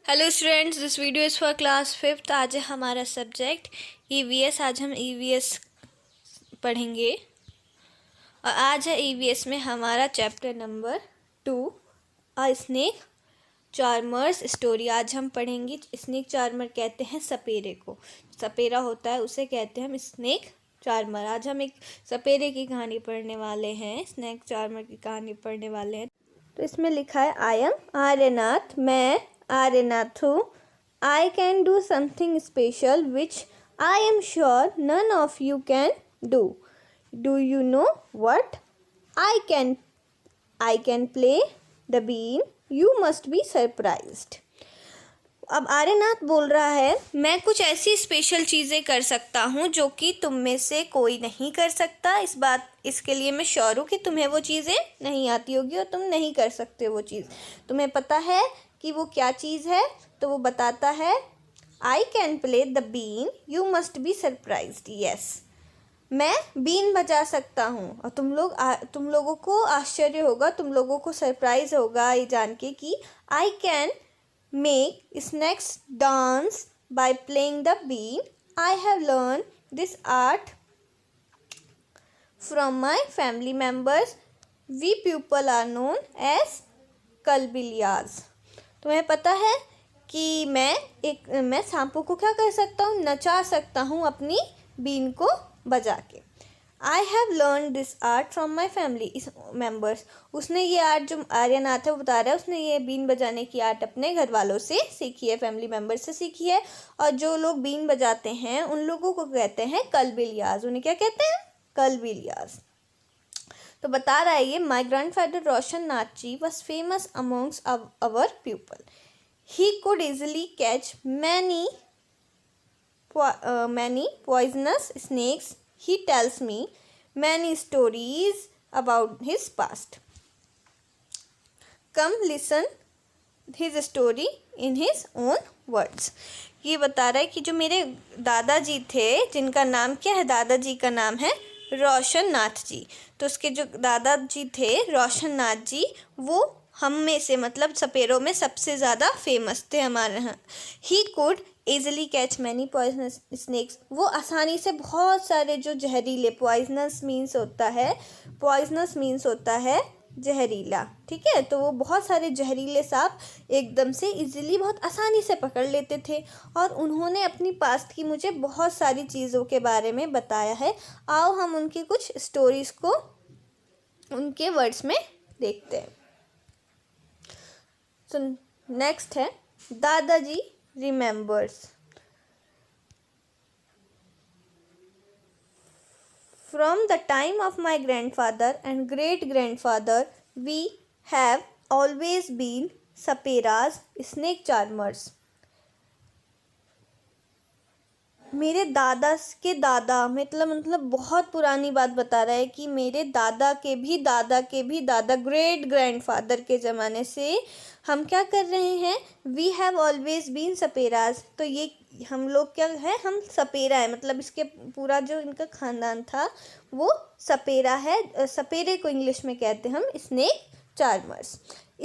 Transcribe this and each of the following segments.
Hello students, this video is for class 5th। आज है हमारा सब्जेक्ट ईवीएस। आज हम ईवीएस पढ़ेंगे और आज है ईवीएस में हमारा चैप्टर नंबर 2 अ स्नेक चार्मर्स स्टोरी। आज हम पढ़ेंगे स्नेक चार्मर कहते हैं सपेरे को। सपेरा होता है उसे कहते हैं हम स्नेक चार्मर। आज हम एक सपेरे की कहानी पढ़ने वाले हैं, स्नेक चार्मर की कहानी पढ़ने वाले हैं। तो इसमें लिखा है आई एम आर्यनाथ, मैं आर्यनाथ हूँ। I can do something special which I am sure none of you can do. Do you know what? I can play the been, you must be surprised. अब आर्यनाथ बोल रहा है, मैं कुछ ऐसी स्पेशल चीज़ें कर सकता हूँ जो कि तुम में से कोई नहीं कर सकता। इसके लिए मैं श्योर हूँ कि तुम्हें वो चीज़ें नहीं आती होगी और तुम नहीं कर सकते वो चीज़। तुम्हें पता है कि वो क्या चीज़ है, तो वो बताता है I can play the been, you must be surprised. Yes, मैं बीन बजा सकता हूँ और तुम लोगों को आश्चर्य होगा, तुम लोगों को सरप्राइज होगा ये जान के कि I can make snakes dance by playing the bean. I have learned this art from my family members. We people are known as कलबिलियाज। तुम्हें पता है कि मैं सांपों को क्या कर सकता हूँ, नचा सकता हूँ अपनी बीन को बजा के। I have learn this art from my family members. उसने ये आर्ट, जो आर्यनाथ है वो बता रहा है, उसने ये बीन बजाने की आर्ट अपने घर वालों से सीखी है, फैमिली मेम्बर्स से सीखी है। और जो लोग बीन बजाते हैं उन लोगों को कहते हैं कलबिलियाज। उन्हें क्या कहते हैं? कलबिलियाज। तो बता रहा है ये, my grandfather Roshan Nath ji was famous amongst our people. He could easily catch many poisonous snakes. He tells me many stories about his past. Come listen his story in his own words. ये बता रहा है कि जो मेरे दादाजी थे, जिनका नाम क्या है, दादाजी का नाम है रोशन नाथ जी। तो उसके जो दादाजी थे रोशन नाथ जी, वो हम में से मतलब सपेरों में सबसे ज़्यादा फेमस थे हमारे यहाँ। He could easily catch many poisonous snacks. वो आसानी से बहुत सारे जो जहरीले, पॉइजनस मीन्स होता है जहरीला, ठीक है। तो वो बहुत सारे जहरीले सांप एकदम से इजीली, बहुत आसानी से पकड़ लेते थे। और उन्होंने अपनी पास्ट की मुझे बहुत सारी चीज़ों के बारे में बताया है। आओ हम उनकी कुछ स्टोरीज़ को उनके वर्ड्स में देखते हैं। सो नेक्स्ट है दादाजी remembers. From the time of my grandfather and great grandfather, we have always been saperas, snake charmers. मेरे दादा के दादा मतलब बहुत पुरानी बात बता रहा है कि मेरे दादा के भी दादा ग्रेट ग्रैंडफादर के ज़माने से हम क्या कर रहे हैं, वी हैव ऑलवेज बीन सपेराज। तो ये हम लोग क्या है, हम सपेरा है, मतलब इसके पूरा जो इनका ख़ानदान था वो सपेरा है। सपेरे को इंग्लिश में कहते हैं हम snake charmers.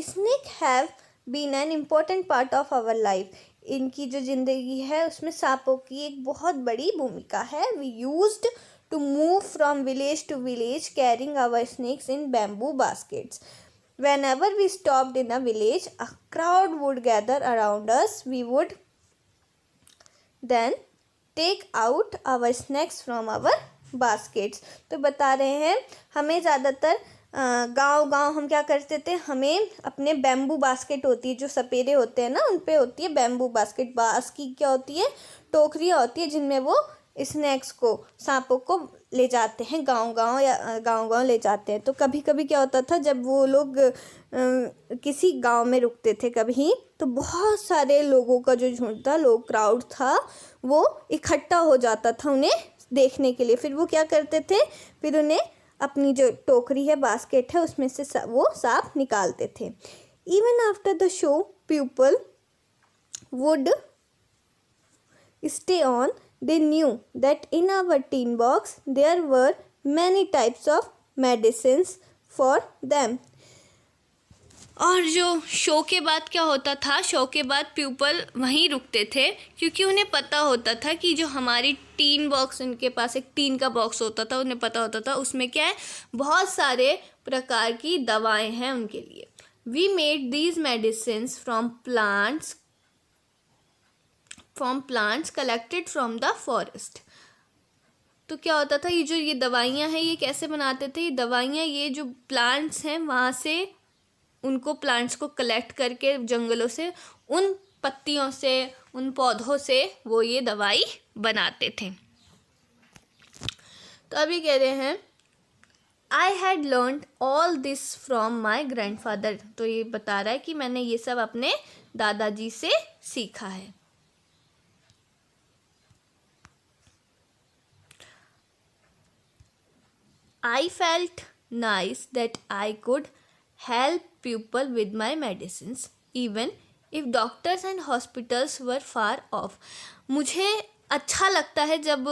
Snake have been an important part of our life. इनकी जो ज़िंदगी है उसमें सांपों की एक बहुत बड़ी भूमिका है। We used to move from village to village carrying our snakes in bamboo baskets. Whenever we stopped in a village, a crowd would gather around us. We would then take out our snacks from our baskets. तो बता रहे हैं हमें ज़्यादातर गांव हम क्या करते थे, हमें अपने बैम्बू बास्केट होती है, जो सपेरे होते हैं ना उन पे होती है बैम्बू बास्केट। बांस की क्या होती है, टोकरियाँ होती है जिनमें वो स्नैक्स को, सांपों को ले जाते हैं, गांव ले जाते हैं। तो कभी कभी क्या होता था, जब वो लोग किसी गांव में रुकते थे कभी, तो बहुत सारे लोगों का जो झुंड था, क्राउड था, वो इकट्ठा हो जाता था उन्हें देखने के लिए। फिर वो क्या करते थे, फिर उन्हें अपनी जो टोकरी है, बास्केट है, उसमें से वो सांप निकालते थे। Even after the show people would stay on. They knew that in our tin box there were many types of medicines for them. और जो शो के बाद क्या होता था, शो के बाद प्यूपल वहीं रुकते थे क्योंकि उन्हें पता होता था कि जो हमारी टीन बॉक्स, उनके पास एक टीन का बॉक्स होता था, उन्हें पता होता था उसमें क्या है, बहुत सारे प्रकार की दवाएं हैं उनके लिए. We made these medicines from plants collected from the forest. तो क्या होता था, ये दवाइयाँ हैं ये कैसे बनाते थे, ये दवाइयाँ ये जो प्लांट्स हैं वहाँ से उनको प्लांट्स को कलेक्ट करके जंगलों से, उन पत्तियों से, उन पौधों से वो ये दवाई बनाते थे. तो अभी कह रहे हैं I had learned all this from my grandfather. तो ये बता रहा है कि मैंने ये सब अपने दादाजी से सीखा है. I felt nice that I could help people with my medicines, even if doctors and hospitals were far off. मुझे अच्छा लगता है जब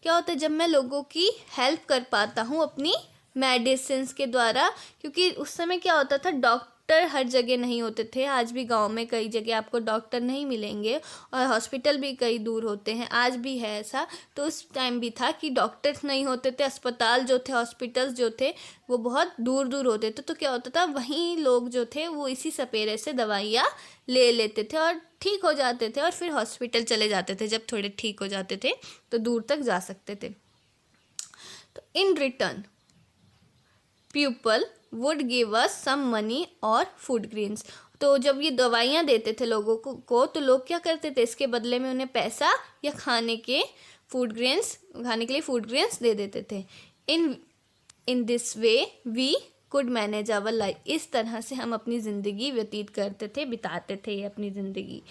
क्या होता है, जब मैं लोगों की हेल्प कर पाता हूँ अपनी मेडिसिन्स के द्वारा, क्योंकि उस समय क्या होता था, डॉक्टर हर जगह नहीं होते थे. आज भी गांव में कई जगह आपको डॉक्टर नहीं मिलेंगे और हॉस्पिटल भी कई दूर होते हैं, आज भी है ऐसा. तो उस टाइम भी था कि डॉक्टर्स नहीं होते थे, अस्पताल जो थे, हॉस्पिटल्स जो थे वो बहुत दूर दूर होते थे. तो क्या होता था, वहीं लोग जो थे वो इसी सपेरे से दवाइयाँ ले लेते थे और ठीक हो जाते थे और फिर हॉस्पिटल चले जाते थे. जब थोड़े ठीक हो जाते थे तो दूर तक जा सकते थे. तो in return people would give us some money और फूड ग्रेन्स. तो जब ये दवाइयाँ देते थे लोगों को तो लोग क्या करते थे, इसके बदले में उन्हें पैसा या खाने के लिए फूड ग्रेन्स दे देते थे. In this way we could manage our life. इस तरह से हम अपनी ज़िंदगी व्यतीत करते थे, बिताते थे अपनी ज़िंदगी.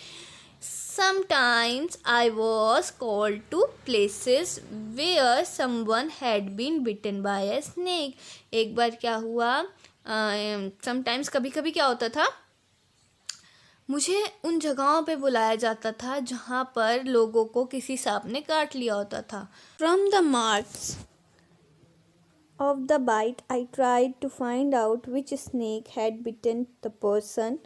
Sometimes I was called to places where someone had been bitten by a snake. एक बार क्या हुआ, sometimes कभी कभी क्या होता था, मुझे उन जगहों पे बुलाया जाता था जहाँ पर लोगों को किसी सांप ने काट लिया होता था. From the marks of the bite, I tried to find out which snake had bitten the person.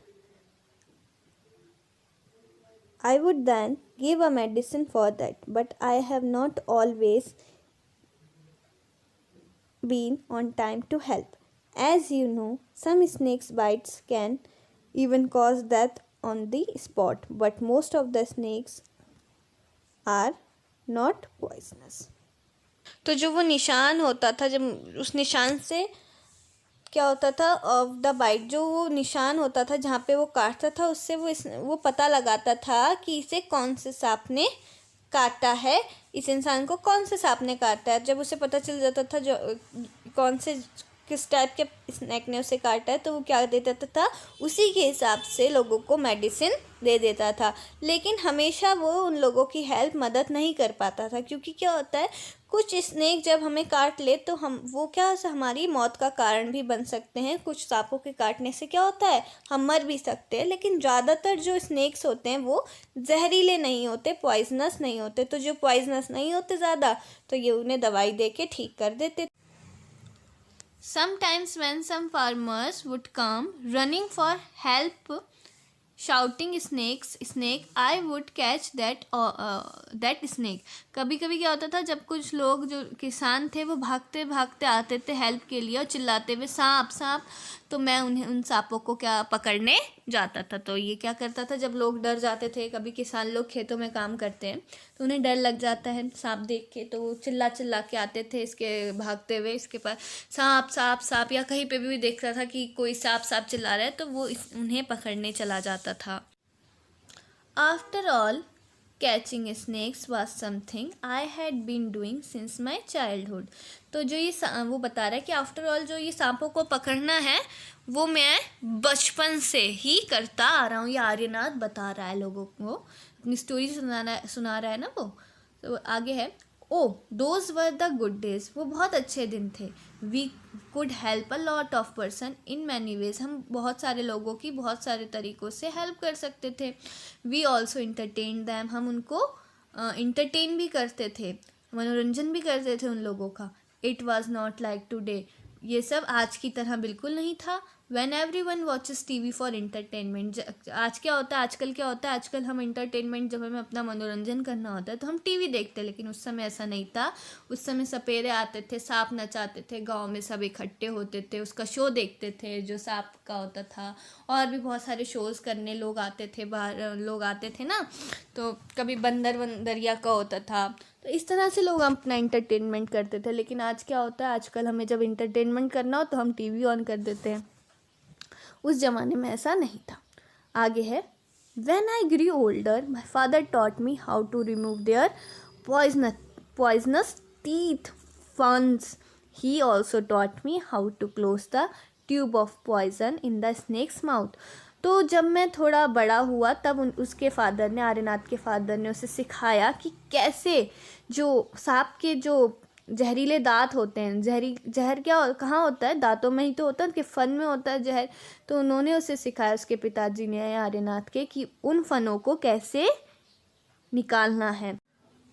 I would then give a medicine for that, but I have not always been on time to help. As you know, some snakes bites can even cause death on the spot, but most of the snakes are not poisonous. तो जो वो निशान होता था, जब उस निशान से क्या होता था, ऑफ द बाइट, जो वो निशान होता था जहाँ पे वो काटता था, उससे वो पता लगाता था कि इसे कौन से सांप ने काटा है, इस इंसान को कौन से सांप ने काटा है. जब उसे पता चल जाता था जो किस टाइप के स्नैक ने उसे काटा है, तो वो क्या दे देता था, उसी के हिसाब से लोगों को मेडिसिन दे देता था. लेकिन हमेशा वो उन लोगों की मदद नहीं कर पाता था, क्योंकि क्या होता है, कुछ स्नेक जब हमें काट ले तो वो हमारी मौत का कारण भी बन सकते हैं. कुछ सांपों के काटने से क्या होता है, हम मर भी सकते हैं. लेकिन ज़्यादातर जो स्नेक्स होते हैं वो जहरीले नहीं होते, पॉइजनस नहीं होते. तो जो पॉइजनस नहीं होते ज़्यादा, तो ये उन्हें दवाई दे के ठीक कर देते. Sometimes when some farmers would come running for help shouting snake, I would catch that snake. कभी कभी क्या होता था, जब कुछ लोग जो किसान थे वो भागते भागते आते थे हेल्प के लिए और चिल्लाते हुए सांप सांप, तो मैं उन्हें उन सांपों को क्या पकड़ने जाता था. तो ये क्या करता था, जब लोग डर जाते थे, कभी किसान लोग खेतों में काम करते हैं तो उन्हें डर लग जाता है सांप देख के, तो वो चिल्ला चिल्ला के आते थे इसके भागते हुए, इसके पास सांप सांप सांप, या कहीं पे भी देखता था कि कोई सांप सांप चिल्ला रहा है तो वो उन्हें पकड़ने चला जाता था. After all catching snacks was something I had been doing since my childhood. तो जो ये वो बता रहा है कि आफ्टर ऑल जो ये सांपों को पकड़ना है वो मैं बचपन से ही करता आ रहा हूँ. ये आर्यनाथ बता रहा है लोगों को, अपनी स्टोरी सुना रहा है ना वो. तो आगे है, those were the good days. वो बहुत अच्छे दिन थे. We could help a lot of person in many ways. हम बहुत सारे लोगों की बहुत सारे तरीक़ों से हेल्प कर सकते थे. We also entertain them. हम उनको इंटरटेन भी करते थे, मनोरंजन भी करते थे उन लोगों का. It was not like today. ये सब आज की तरह बिल्कुल नहीं था. When everyone watches TV for entertainment. आज क्या होता है, आजकल क्या होता है, आजकल हम एंटरटेनमेंट, जब हमें अपना मनोरंजन करना होता है तो हम टीवी देखते हैं, लेकिन उस समय ऐसा नहीं था। उस समय सपेरे आते थे, सांप नचाते थे, गांव में सब इकट्ठे होते थे, उसका शो देखते थे जो सांप का होता था। और भी बहुत सारे शोज़ करने लोग आते थे, बाहर लोग आते थे ना, तो कभी बंदर वंदरिया का होता था। तो इस तरह से लोग अपना एंटरटेनमेंट करते थे। लेकिन आज क्या होता है, आजकल हमें जब एंटरटेनमेंट करना हो तो हम टीवी ऑन कर देते हैं। उस ज़माने में ऐसा नहीं था। आगे है, When I grew older, my father taught me how to remove their poisonous teeth once. He also taught me how to close the tube of poison in the snake's mouth. तो जब मैं थोड़ा बड़ा हुआ तब उसके फादर ने, आर्यनाथ के फादर ने उसे सिखाया कि कैसे जो सांप के जो जहरीले दांत होते हैं, जहर कहाँ होता है, दांतों में ही तो होता है, उनके फन में होता है जहर। तो उन्होंने उसे सिखाया, उसके पिताजी ने, आर्यनाथ के, कि उन फनों को कैसे निकालना है।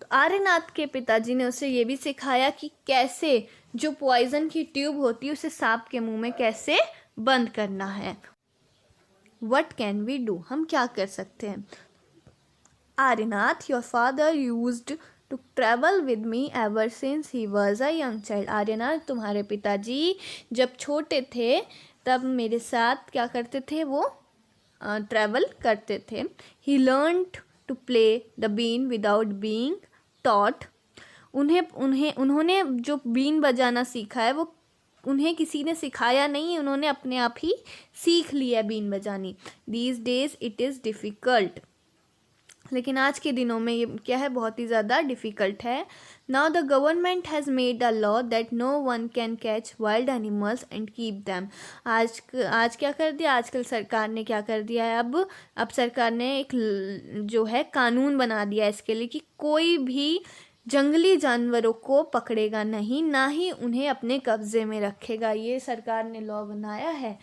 तो आर्यनाथ के पिताजी ने उसे ये भी सिखाया कि कैसे जो पॉइजन की ट्यूब होती है उसे सांप के मुंह में कैसे बंद करना है। What can we do? हम क्या कर सकते हैं। Aryanath, your father used to travel with me ever since he was a young child. Aryanath, तुम्हारे पिताजी जब छोटे थे तब मेरे साथ क्या करते थे, वो ट्रैवल करते थे। He learned to play the bean without being taught. उन्होंने जो बीन बजाना सीखा है वो उन्हें किसी ने सिखाया नहीं, उन्होंने अपने आप ही सीख लिया बीन बजानी। These days it is difficult. लेकिन आज के दिनों में ये क्या है, बहुत ही ज़्यादा डिफ़िकल्ट है। Now the government has made a law that no one can catch wild animals and keep them. आज क्या कर दिया, आजकल सरकार ने क्या कर दिया है, अब सरकार ने एक जो है कानून बना दिया है इसके लिए कि कोई भी जंगली जानवरों को पकड़ेगा नहीं, ना ही उन्हें अपने कब्जे में रखेगा। ये सरकार ने लॉ बनाया है।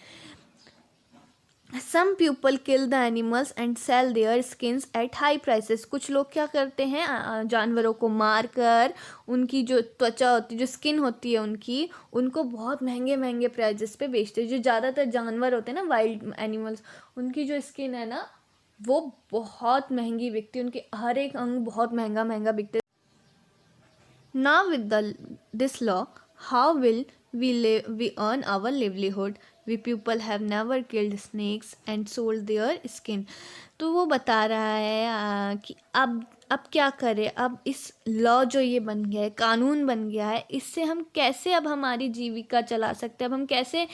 Some people kill the animals and sell their skins at high prices. कुछ लोग क्या करते हैं, जानवरों को मार कर उनकी जो त्वचा होती है, जो स्किन होती है उनकी, उनको बहुत महंगे महंगे प्राइजेस पे बेचते हैं। जो ज़्यादातर जानवर होते हैं ना, वाइल्ड एनिमल्स, उनकी जो स्किन है ना वो बहुत महंगी बिकती है, उनके हर एक अंग बहुत महंगा महंगा बिकते। Now with this law, how will we earn our livelihood? We people have never killed snakes and sold their skin. तो वो बता रहा है कि अब क्या करें, अब इस लॉ जो ये बन गया है, कानून बन गया है, इससे हम कैसे अब हमारी जीविका चला सकते हैं। अब हम कैसे,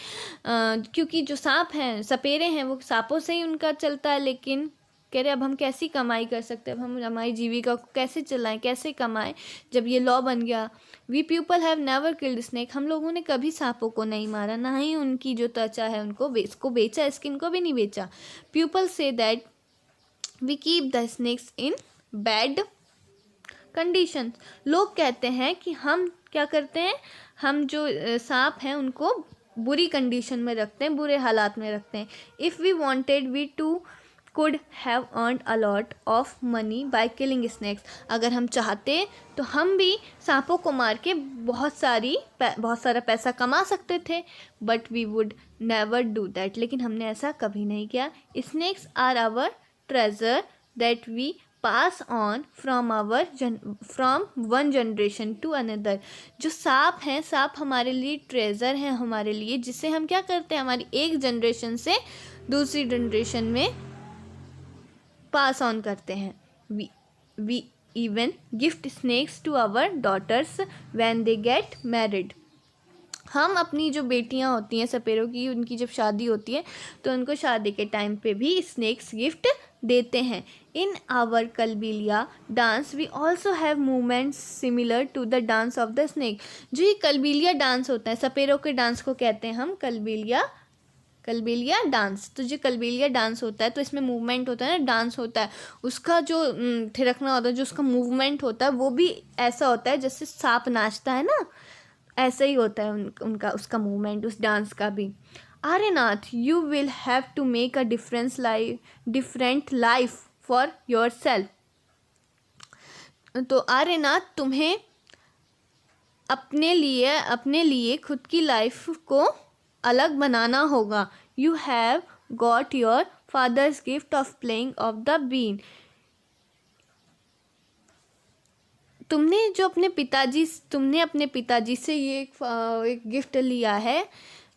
क्योंकि जो सांप हैं, सपेरे हैं, वो सांपों से ही उनका चलता है, लेकिन कह रहे अब हम कैसी कमाई कर सकते हैं, अब हम हमारी जीविका को कैसे चलाएं, कैसे कमाएं जब ये लॉ बन गया। We people have never killed snake. हम लोगों ने कभी सांपों को नहीं मारा, ना ही उनकी जो त्वचा है उनको बेचा, स्किन को भी नहीं बेचा। People say that we keep the snakes in bad condition. लोग कहते हैं कि हम क्या करते हैं, हम जो सांप हैं उनको बुरी कंडीशन में रखते हैं, बुरे हालात में रखते हैं। If we wanted we to could have earned a lot of money by killing snakes. अगर हम चाहते तो हम भी सांपों को मार के बहुत सारा पैसा कमा सकते थे, but we would never do that. लेकिन हमने ऐसा कभी नहीं किया। Snakes are our treasure that we pass on from one generation to another. जो सांप हैं, सांप हमारे लिए ट्रेजर हैं, हमारे लिए, जिसे हम क्या करते हैं, हमारी एक जनरेशन से दूसरी जनरेशन में पास ऑन करते हैं। We even gift snakes to our daughters when they get married. हम अपनी जो बेटियां होती हैं सपेरों की, उनकी जब शादी होती है तो उनको शादी के टाइम पे भी स्नेक्स गिफ्ट देते हैं। In our Kalbeliya dance we also have movements similar to the dance of the snake. जो ये कलबीलिया डांस होता है, सपेरों के डांस को कहते हैं हम कलबेलिया डांस। तो जो कलबेलिया डांस होता है तो इसमें मूवमेंट होता है ना, डांस होता है, उसका जो थिरकना होता है, जो उसका मूवमेंट होता है वो भी ऐसा होता है जैसे सांप नाचता है ना, ऐसा ही होता है उनका उसका मूवमेंट, उस डांस का भी। Aryanath, you will have to make a different life for yourself. तो आर्यनाथ, तुम्हें अपने लिए खुद की लाइफ को अलग बनाना होगा। you have got your father's gift of playing of the bean. तुमने अपने पिताजी से ये एक गिफ्ट लिया है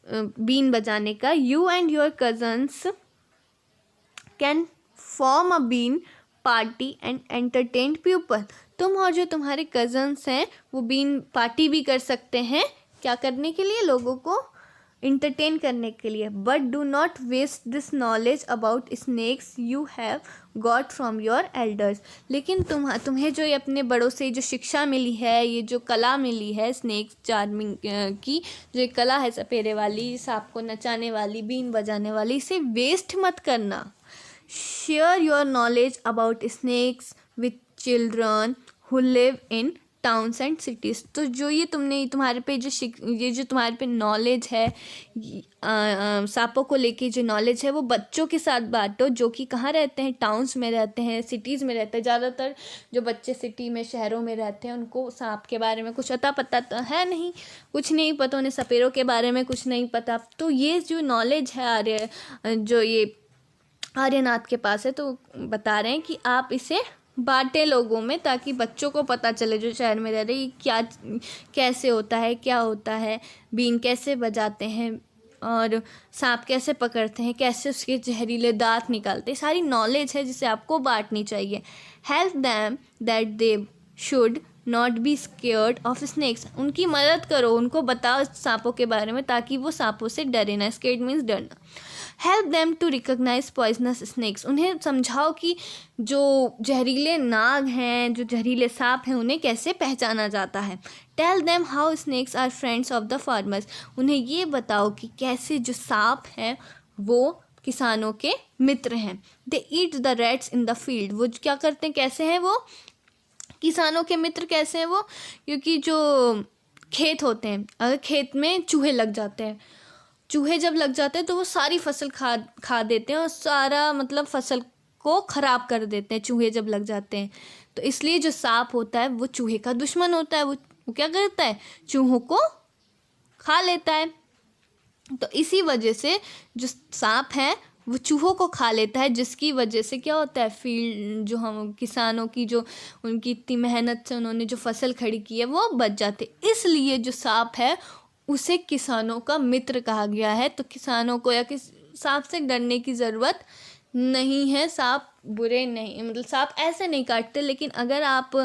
बीन बजाने का. You and your cousins can form a been party and entertain people. तुम और जो तुम्हारे कजन्स हैं वो बीन पार्टी भी कर सकते हैं. क्या करने के लिए? लोगों को इंटरटेन करने के लिए. But do not waste this knowledge about snakes you have got from your elders. लेकिन तुम्हें जो ये अपने बड़ों से जो शिक्षा मिली है, ये जो कला मिली है स्नेक चार्मिंग की, जो ये कला है सपेरे वाली, सांप को नचाने वाली, बीन बजाने वाली, इसे वेस्ट मत करना. Share your knowledge about snakes with children who live in towns and cities. तो जो ये तुम्हारे पे जो तुम्हारे पे नॉलेज है, सांपों को लेके जो नॉलेज है, वो बच्चों के साथ बांटो जो कि कहाँ रहते हैं, टाउन्स में रहते हैं, सिटीज़ में रहते हैं. ज़्यादातर जो बच्चे सिटी में, शहरों में रहते हैं, उनको सांप के बारे में कुछ अता पता तो है नहीं, कुछ नहीं पता, उन्हें सपेरों के बारे में कुछ नहीं पता. तो ये जो नॉलेज है जो ये आर्यनाथ के पास है, तो बता रहे हैं कि आप इसे बांटे लोगों में, ताकि बच्चों को पता चले जो शहर में रह रहे हैं क्या कैसे होता है, क्या होता है, बीन कैसे बजाते हैं और सांप कैसे पकड़ते हैं, कैसे उसके जहरीले दांत निकालते हैं. सारी नॉलेज है जिसे आपको बांटनी चाहिए. Help them that they should not be scared of snakes. उनकी मदद करो, उनको बताओ सांपों के बारे में ताकि वो सांपों से डरे ना. स्केयर्ड मीन्स डरना. Help them to recognise poisonous snakes. उन्हें समझाओ कि जो जहरीले नाग हैं, जो जहरीले सांप हैं, उन्हें कैसे पहचाना जाता है. Tell them how snakes are friends of the farmers. उन्हें ये बताओ कि कैसे जो सांप हैं वो किसानों के मित्र हैं. They eat the rats in the field. वो क्या करते हैं, कैसे हैं वो किसानों के मित्र, कैसे हैं वो? क्योंकि जो खेत होते हैं, अगर खेत में चूहे लग जाते हैं, चूहे जब लग जाते हैं तो वो सारी फसल खा देते हैं और सारा मतलब फसल को ख़राब कर देते हैं चूहे जब लग जाते हैं. तो इसलिए जो सांप होता है वो चूहे का दुश्मन होता है. वो क्या करता है, चूहों को खा लेता है. तो इसी वजह से जो सांप है वो चूहों को खा लेता है, जिसकी वजह से क्या होता है, फील्ड जो हम किसानों की जो उनकी इतनी मेहनत से उन्होंने जो फसल खड़ी की है वो बच जाते. इसलिए जो सांप है उसे किसानों का मित्र कहा गया है. तो किसानों को या सांप से डरने की ज़रूरत नहीं है. सांप बुरे नहीं, मतलब सांप ऐसे नहीं काटते, लेकिन अगर आप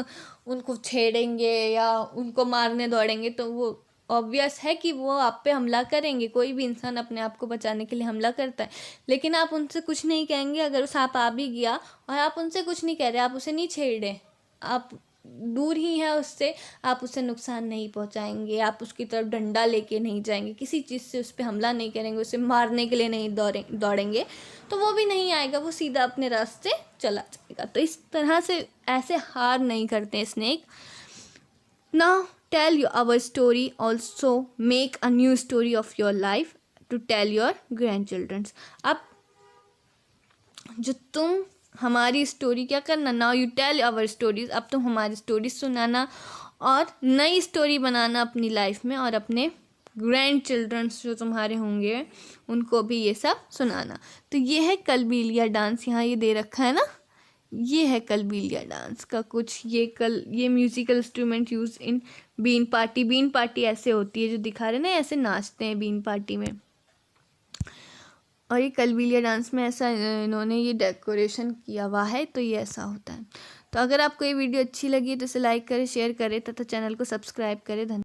उनको छेड़ेंगे या उनको मारने दौड़ेंगे तो वो ऑब्वियस है कि वो आप पे हमला करेंगे. कोई भी इंसान अपने आप को बचाने के लिए हमला करता है, लेकिन आप उनसे कुछ नहीं कहेंगे. अगर सांप आ भी गया और आप उनसे कुछ नहीं कह रहे, आप उसे नहीं छेड़ रहे, आप दूर ही हैं उससे, आप उसे नुकसान नहीं पहुंचाएंगे, आप उसकी तरफ डंडा लेके नहीं जाएंगे, किसी चीज़ से उस पर हमला नहीं करेंगे, उसे मारने के लिए नहीं दौड़ेंगे, तो वो भी नहीं आएगा, वो सीधा अपने रास्ते चला जाएगा. तो इस तरह से ऐसे हार नहीं करते snake. Now tell you our story, also make a new story of your life to tell your grandchildrens. अब जो तुम हमारी स्टोरी क्या करना, now you tell our stories. अब तुम हमारी स्टोरी सुनाना और नई स्टोरी बनाना अपनी लाइफ में, और अपने ग्रैंड चिल्ड्रंस जो तुम्हारे होंगे उनको भी ये सब सुनाना. तो ये है कलबीलिया डांस, यहाँ ये दे रखा है ना, ये है कलबीलिया डांस का कुछ. ये musical instrument use in been party. बीन पार्टी ऐसे होती है जो दिखा रहे ना, ऐसे नाचते हैं बीन पार्टी में. और ये कलबीलिया डांस में ऐसा इन्होंने ये डेकोरेशन किया हुआ है, तो ये ऐसा होता है. तो अगर आपको ये वीडियो अच्छी लगी तो इसे लाइक करें, शेयर करें तथा चैनल को सब्सक्राइब करें. धन्यवाद.